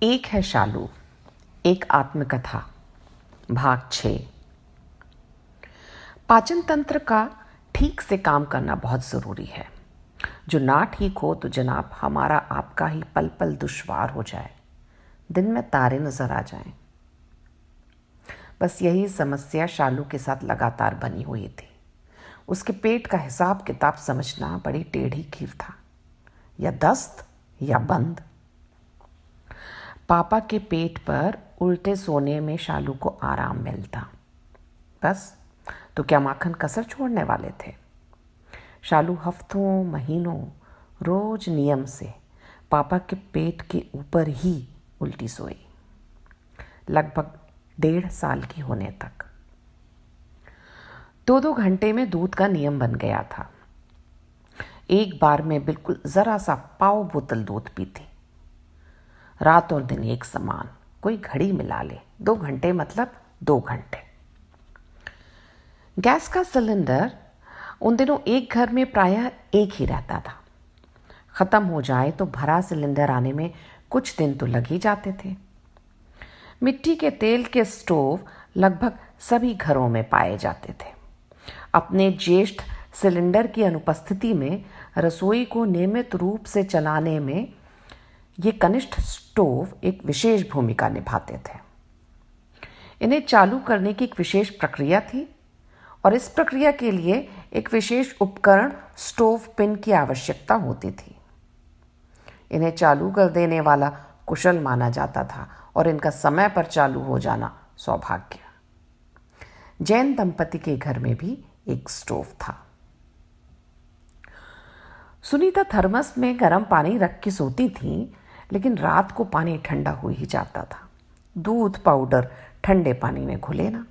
एक है शालू, एक आत्मकथा, भाग 6। पाचन तंत्र का ठीक से काम करना बहुत ज़रूरी है। जो ना ठीक हो तो जनाब हमारा आपका ही पल पल दुश्वार हो जाए, दिन में तारे नजर आ जाएं। बस यही समस्या शालू के साथ लगातार बनी हुई थी। उसके पेट का हिसाब किताब समझना बड़ी टेढ़ी खीर था, या दस्त या बंद। पापा के पेट पर उल्टे सोने में शालू को आराम मिलता। बस तो क्या माखन कसर छोड़ने वाले थे? शालू हफ्तों महीनों रोज नियम से पापा के पेट के ऊपर ही उल्टी सोई, लगभग 1.5 साल की होने तक। 2-2 घंटे में दूध का नियम बन गया था। एक बार में बिल्कुल जरा सा पाव बोतल दूध पीती। रात और दिन एक समान, कोई घड़ी मिला ले, 2 घंटे मतलब 2 घंटे। गैस का सिलेंडर उन दिनों एक घर में प्रायः एक ही रहता था। खत्म हो जाए तो भरा सिलेंडर आने में कुछ दिन तो लग ही जाते थे। मिट्टी के तेल के स्टोव लगभग सभी घरों में पाए जाते थे। अपने ज्येष्ठ सिलेंडर की अनुपस्थिति में रसोई को नियमित रूप से चलाने में ये कनिष्ठ स्टोव एक विशेष भूमिका निभाते थे। इन्हें चालू करने की एक विशेष प्रक्रिया थी और इस प्रक्रिया के लिए एक विशेष उपकरण स्टोव पिन की आवश्यकता होती थी। इन्हें चालू कर देने वाला कुशल माना जाता था और इनका समय पर चालू हो जाना सौभाग्य। जैन दंपति के घर में भी एक स्टोव था। सुनीता थर्मस में गर्म पानी रख के सोती थी, लेकिन रात को पानी ठंडा हो ही जाता था। दूध पाउडर ठंडे पानी में घुले ना।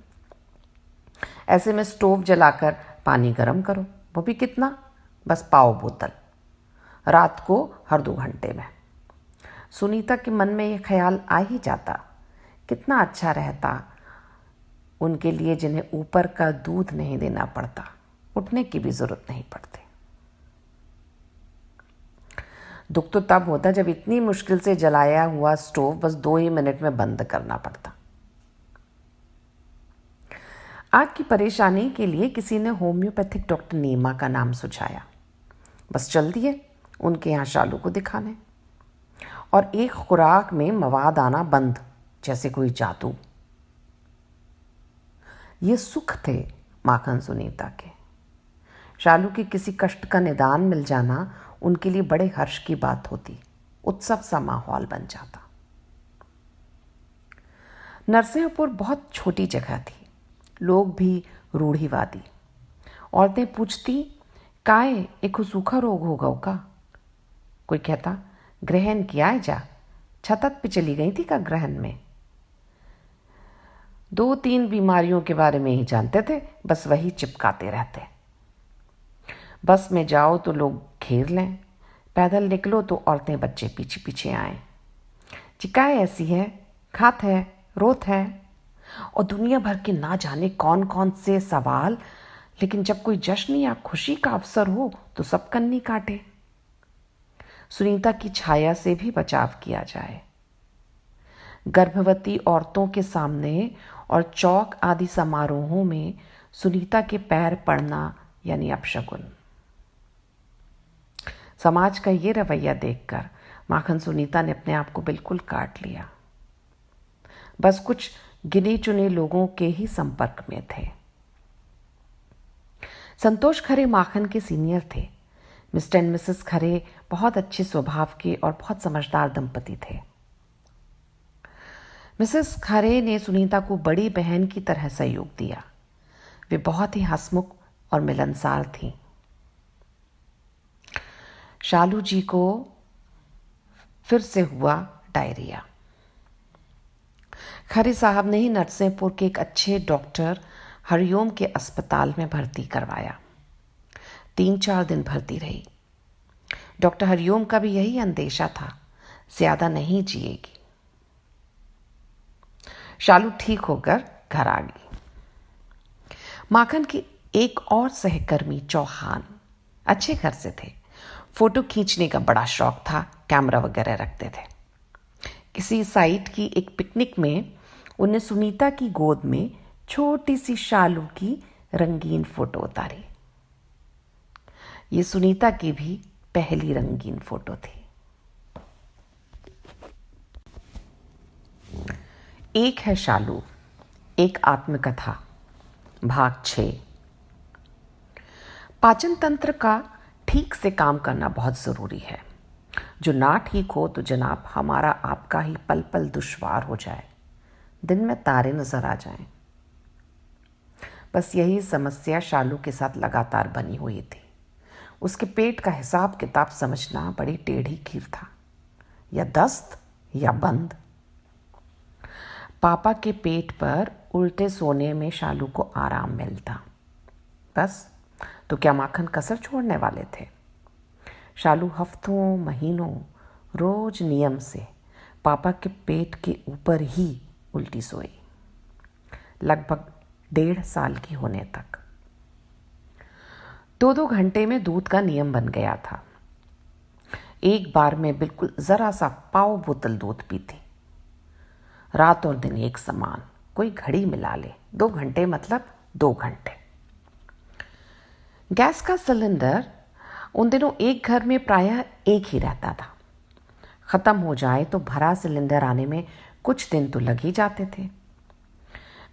ऐसे में स्टोव जलाकर पानी गर्म करो, वो भी कितना, बस पाव बोतल, रात को हर 2 घंटे में। सुनीता के मन में यह ख्याल आ ही जाता, कितना अच्छा रहता उनके लिए जिन्हें ऊपर का दूध नहीं देना पड़ता, उठने की भी जरूरत नहीं पड़ती। दुख तो तब होता जब इतनी मुश्किल से जलाया हुआ स्टोव बस 2 ही मिनट में बंद करना पड़ता। आग की परेशानी के लिए किसी ने होम्योपैथिक डॉक्टर नीमा का नाम सुझाया। बस चल दिए उनके यहाँ शालू को दिखाने, और एक खुराक में मवाद आना बंद, जैसे कोई जादू। ये सुख थे माखन सुनीता के। शालू के किसी कष्ट का निदान मिल जाना उनके लिए बड़े हर्ष की बात होती। उत्सव सा माहौल बन जाता। नरसिंहपुर बहुत छोटी जगह थी, लोग भी रूढ़िवादी। औरतें पूछती, काहे एक सूखा रोग होगा का? कोई कहता, ग्रहण किया है जा, छतत पे चली गई थी का ग्रहण में। 2-3 बीमारियों के बारे में ही जानते थे, बस वही चिपकाते रहते। बस में जाओ तो लोग घेर लें, पैदल निकलो तो औरतें बच्चे पीछे पीछे आए। चिकाए ऐसी है, खात है, रोत है, और दुनिया भर के ना जाने कौन कौन से सवाल। लेकिन जब कोई जश्न या खुशी का अवसर हो तो सब कन्नी काटे। सुनीता की छाया से भी बचाव किया जाए। गर्भवती औरतों के सामने और चौक आदि समारोहों में सुनीता के पैर पड़ना यानी अपशगुन। समाज का ये रवैया देखकर माखन सुनीता ने अपने आप को बिल्कुल काट लिया। बस कुछ गिने चुने लोगों के ही संपर्क में थे। संतोष खरे माखन के सीनियर थे। मिस्टर एंड मिसेस खरे बहुत अच्छे स्वभाव के और बहुत समझदार दंपति थे। मिसेस खरे ने सुनीता को बड़ी बहन की तरह सहयोग दिया। वे बहुत ही हंसमुख और मिलनसार थीं। शालू जी को फिर से हुआ डायरिया। खरे साहब ने ही नरसिंहपुर के एक अच्छे डॉक्टर हरिओम के अस्पताल में भर्ती करवाया। 3-4 दिन भर्ती रही। डॉक्टर हरिओम का भी यही अंदेशा था, ज्यादा नहीं जिएगी। शालू ठीक होकर घर आ गई। माखन की एक और सहकर्मी चौहान अच्छे घर से थे। फोटो खींचने का बड़ा शौक था, कैमरा वगैरह रखते थे। किसी साइट की एक पिकनिक में उन्हें सुनीता की गोद में छोटी सी शालू की रंगीन फोटो उतारी। ये सुनीता की भी पहली रंगीन फोटो थी। एक है शालू, एक आत्मकथा, भाग 6। पाचन तंत्र का ठीक से काम करना बहुत जरूरी है। जो ना ठीक हो तो जनाब हमारा आपका ही पल पल दुश्वार हो जाए, दिन में तारे नजर आ जाएं। बस यही समस्या शालू के साथ लगातार बनी हुई थी। उसके पेट का हिसाब किताब समझना बड़ी टेढ़ी खीर था। या दस्त या बंद। पापा के पेट पर उल्टे सोने में शालू को आराम मिलता। बस तो क्या माखन कसर छोड़ने वाले थे। शालू हफ्तों महीनों रोज नियम से पापा के पेट के ऊपर ही उल्टी सोई, लगभग 1.5 साल की होने तक। 2-2 घंटे में दूध का नियम बन गया था। एक बार में बिल्कुल जरा सा पाव बोतल दूध पीती। रात और दिन एक समान, कोई घड़ी मिला ले, 2 घंटे मतलब 2 घंटे। गैस का सिलेंडर उन दिनों एक घर में प्रायः एक ही रहता था। खत्म हो जाए तो भरा सिलेंडर आने में कुछ दिन तो लग ही जाते थे।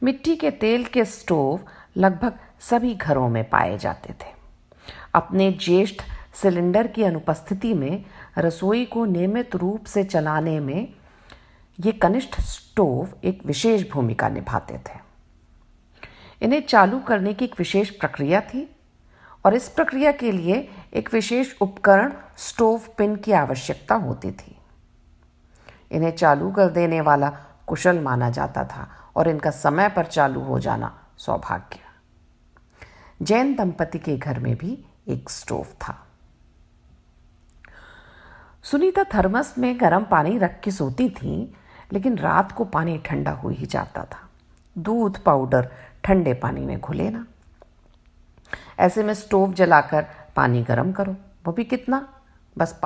मिट्टी के तेल के स्टोव लगभग सभी घरों में पाए जाते थे। अपने ज्येष्ठ सिलेंडर की अनुपस्थिति में रसोई को नियमित रूप से चलाने में ये कनिष्ठ स्टोव एक विशेष भूमिका निभाते थे। इन्हें चालू करने की एक विशेष प्रक्रिया थी और इस प्रक्रिया के लिए एक विशेष उपकरण स्टोव पिन की आवश्यकता होती थी। इन्हें चालू कर देने वाला कुशल माना जाता था और इनका समय पर चालू हो जाना सौभाग्य। जैन दंपति के घर में भी एक स्टोव था। सुनीता थर्मस में गर्म पानी रख के सोती थी, लेकिन रात को पानी ठंडा हो ही जाता था। दूध पाउडर ठंडे पानी में घुले ना। ऐसे में स्टोव जलाकर पानी गर्म करो, वो भी कितना, बस